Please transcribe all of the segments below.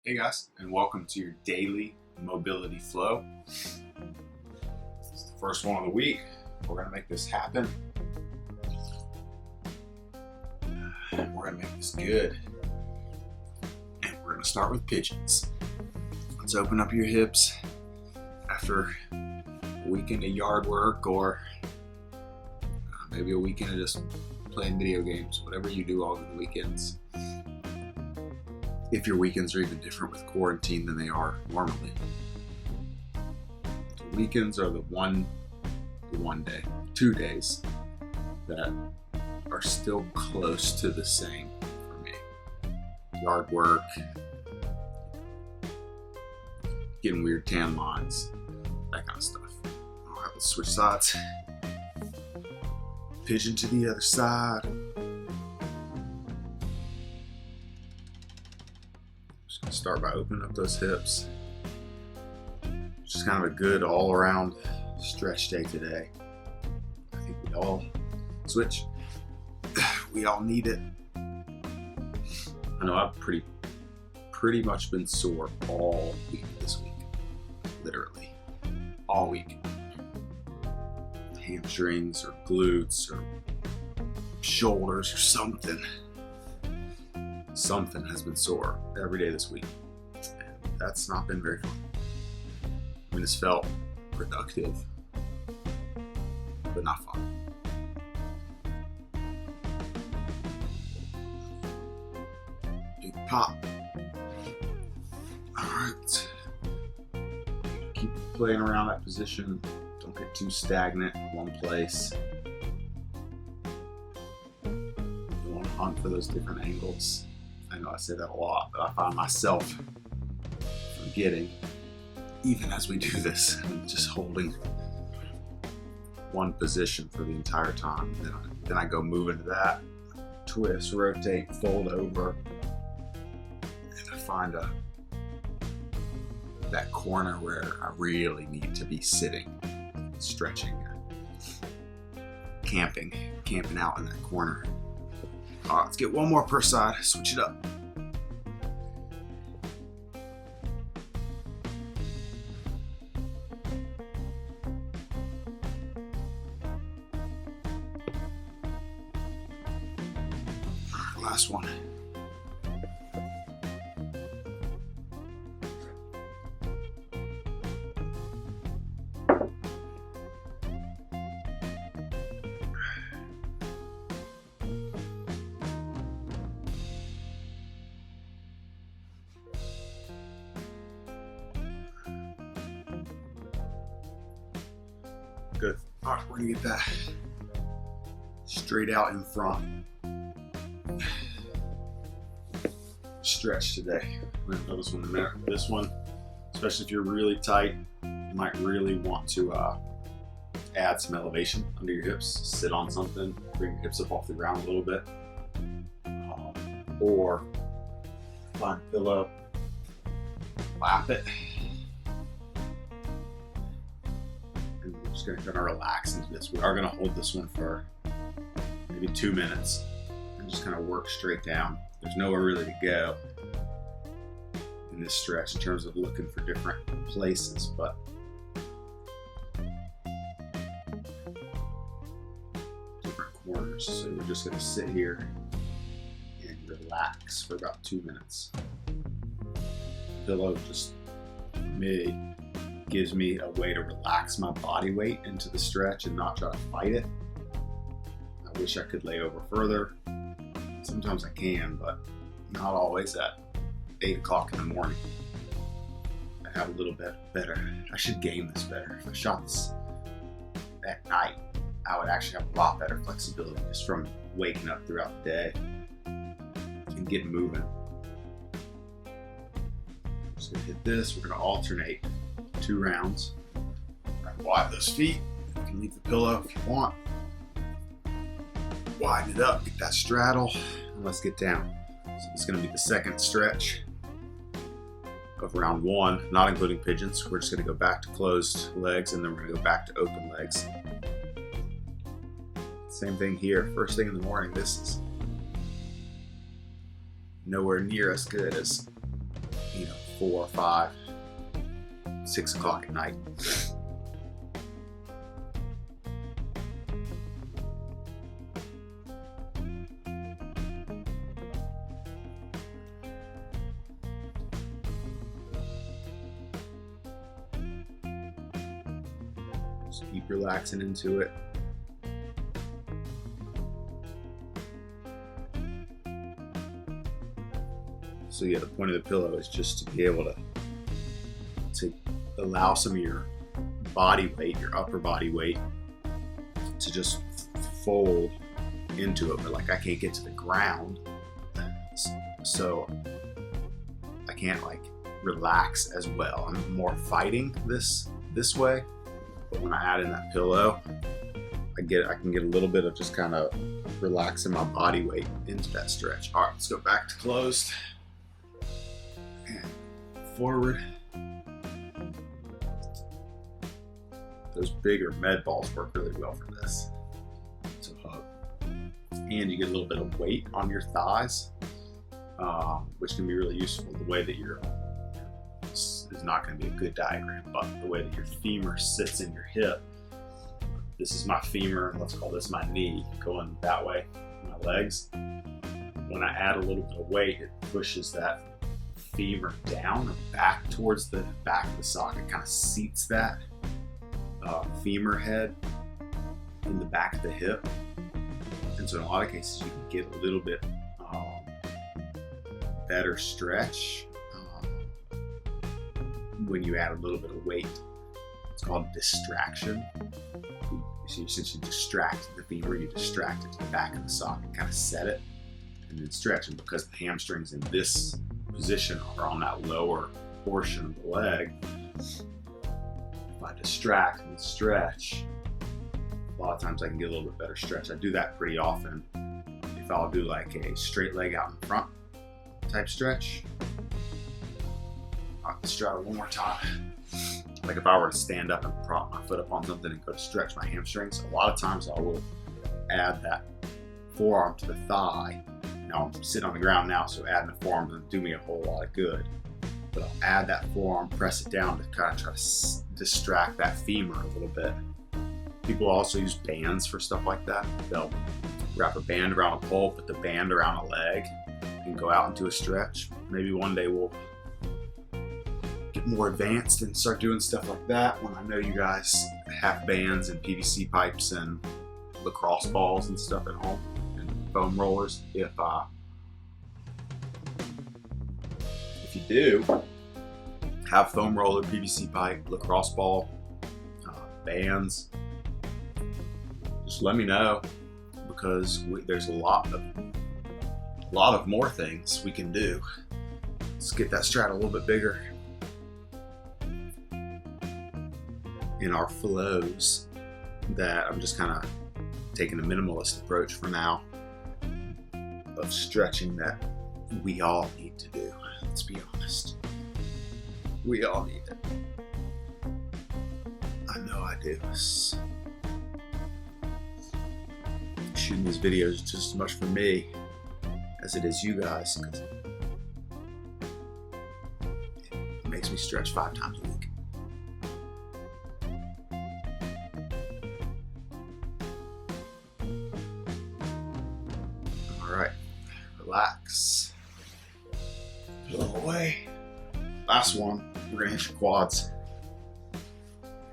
Hey guys, and welcome to your daily mobility flow. It's the first one of the week. We're going to make this happen. We're going to make this good. And we're going to start with pigeons. Let's open up your hips after a weekend of yard work or maybe a weekend of just playing video games, whatever you do all the weekends. If your weekends are even different with quarantine than they are normally. The weekends are the one day, 2 days that are still close to the same for me. Yard work, getting weird tan lines, that kind of stuff. All right, let's switch sides. Pigeon to the other side. Start by opening up those hips. Just kind of a good all-around stretch day today. I think we all switch. We all need it. I know I've pretty much been sore all week this week. Literally. All week. Hamstrings or glutes or shoulders or something. Something has been sore every day this week. And that's not been very fun. I mean, it's felt productive, but not fun. Big pop. Alright. Keep playing around that position. Don't get too stagnant in one place. You want to hunt for those different angles. I know I say that a lot, but I find myself forgetting, even as we do this, I'm just holding one position for the entire time. Then I go move into that, twist, rotate, fold over, and I find that corner where I really need to be sitting, stretching, camping out in that corner. All right, let's get one more per side, switch it up. All right, last one. Good. All right, we're gonna get that straight out in front. Stretch today. We're gonna notice one in a minute. This one, especially if you're really tight, you might really want to add some elevation under your hips. Sit on something, bring your hips up off the ground a little bit, or find a pillow, lap it. We're just gonna relax into this. We are gonna hold this one for maybe 2 minutes and just kind of work straight down. There's nowhere really to go in this stretch in terms of looking for different places, but different corners. So we're just gonna sit here and relax for about 2 minutes. Pillow just gives me a way to relax my body weight into the stretch and not try to fight it. I wish I could lay over further. Sometimes I can, but not always at 8 o'clock in the morning. I have a little bit better. I should game this better. If I shot this at night, I would actually have a lot better flexibility just from waking up throughout the day and getting moving. Just gonna hit this. We're gonna alternate 2 rounds. Widen those feet. You can leave the pillow if you want. Widen it up, get that straddle, and let's get down. So it's going to be the second stretch of round 1, not including pigeons. We're just going to go back to closed legs, and then we're going to go back to open legs. Same thing here. First thing in the morning. This is nowhere near as good as, 4, 5, 6 o'clock at night. Just keep relaxing into it. So yeah, the point of the pillow is just to be able to allow some of your body weight, your upper body weight, to just fold into it. But like I can't get to the ground, so I can't like relax as well. I'm more fighting this way. But when I add in that pillow, I can get a little bit of just kind of relaxing my body weight into that stretch. All right, let's go back to closed. Forward. Those bigger med balls work really well for this. So hug. And you get a little bit of weight on your thighs, which can be really useful. The way that this is not going to be a good diagram, but the way that your femur sits in your hip. This is my femur, let's call this my knee, going that way, my legs. When I add a little bit of weight, it pushes that femur down and back towards the back of the sock. It kind of seats that femur head in the back of the hip. And so in a lot of cases, you can get a little bit better stretch when you add a little bit of weight. It's called distraction. So you essentially distract the femur, you distract it to the back of the sock and kind of set it and then stretch. And because the hamstrings in this position are on that lower portion of the leg, if I distract and stretch, a lot of times I can get a little bit better stretch. I do that pretty often. If I'll do like a straight leg out in front type stretch, I'll stretch it one more time. Like if I were to stand up and prop my foot up on something and go to stretch my hamstrings, a lot of times I will add that forearm to the thigh. Now I'm sitting on the ground now, so adding the forearm doesn't do me a whole lot of good. But I'll add that forearm, press it down to kind of try to distract that femur a little bit. People also use bands for stuff like that. They'll wrap a band around a pole, put the band around a leg, and go out into a stretch. Maybe one day we'll get more advanced and start doing stuff like that when I know you guys have bands and PVC pipes and lacrosse balls and stuff at home and foam rollers. If you do have foam roller, PVC pipe, lacrosse ball, bands, just let me know, because there's a lot of more things we can do. Let's get that strat a little bit bigger. In our flows, that I'm just kind of taking a minimalist approach for now of stretching that we all need to do. Let's be honest. We all need it. I know I do. Shooting these videos is just as much for me as it is you guys, because it makes me stretch 5 times a week. Alright, relax. Pull them away. Last one, we're going to hit your quads.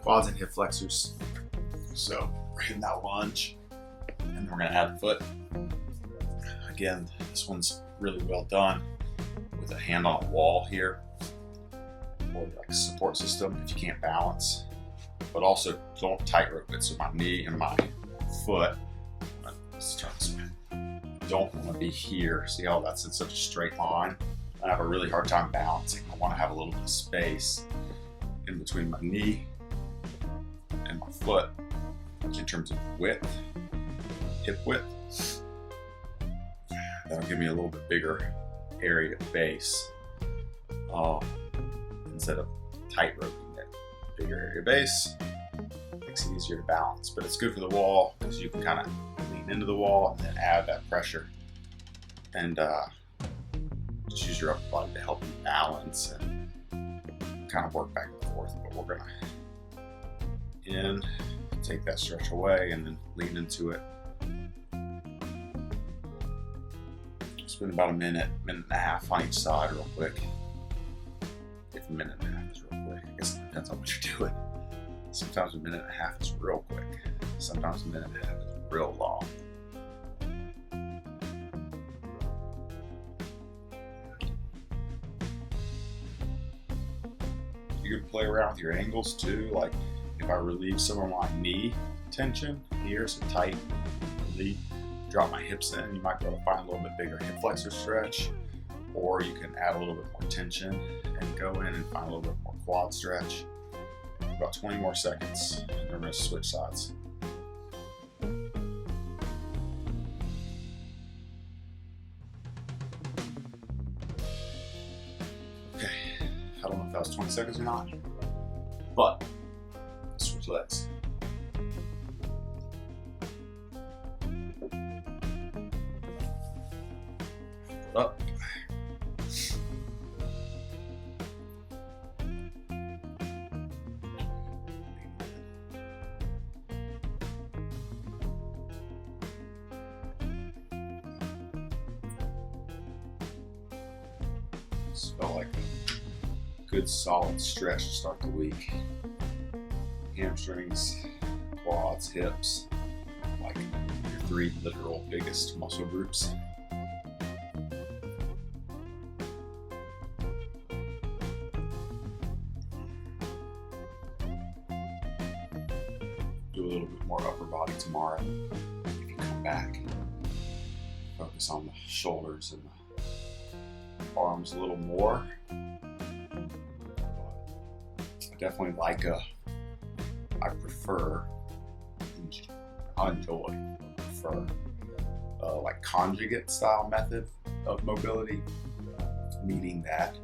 Quads and hip flexors. So we're hitting that lunge, and we're going to add the foot. Again, this one's really well done with a hand on a wall here, or like a support system if you can't balance. But also don't tightrope it, so my knee and my foot, let's turn this way, don't want to be here. See how that's in such a straight line? I have a really hard time balancing. I want to have a little bit of space in between my knee and my foot in terms of width, hip width. That'll give me a little bit bigger area of base instead of tight roping it. Bigger area of base makes it easier to balance, but it's good for the wall because you can kind of lean into the wall and then add that pressure and just use your upper body to help you balance and kind of work back and forth, but we're gonna take that stretch away and then lean into it. Spend about a minute and a half on each side real quick. If a minute and a half is real quick, I guess it depends on what you're doing. Sometimes a minute and a half is real quick. Sometimes a minute and a half is real long. You can play around with your angles too. Like if I relieve some of my knee tension here, so tight, relieve, drop my hips in, you might be able to find a little bit bigger hip flexor stretch, or you can add a little bit more tension and go in and find a little bit more quad stretch. About 20 more seconds, and then we're going to switch sides. Okay, I don't know if that was 20 seconds or not, but let's switch legs. Up. This felt like a good solid stretch to start the week. Hamstrings, quads, hips, like your 3 literal biggest muscle groups. Do a little bit more upper body tomorrow. If you come back, focus on the shoulders and the arms a little more. I definitely I prefer like conjugate style method of mobility, meaning that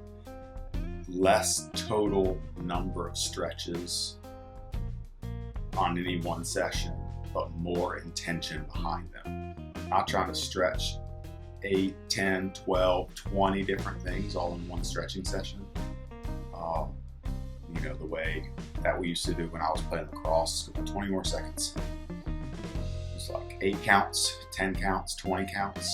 less total number of stretches on any one session, but more intention behind them. Not trying to stretch 8, 10, 12, 20 different things all in one stretching session. The way that we used to do when I was playing lacrosse. 20 more seconds. It's like 8 counts, 10 counts, 20 counts.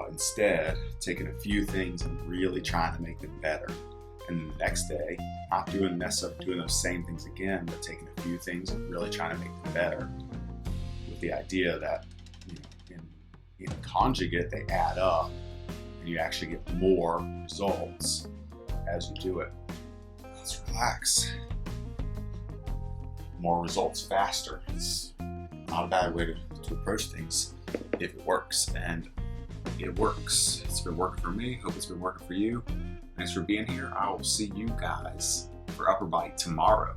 Instead, taking a few things and really trying to make them better. And then the next day, not doing necessarily those same things again, but taking a few things and really trying to make them better. With the idea that in conjugate, they add up and you actually get more results as you do it. Let's relax. More results faster. It's not a bad way to approach things if it works, and it works. It's been working for me. Hope it's been working for you. Thanks for being here. I will see you guys for upper body tomorrow.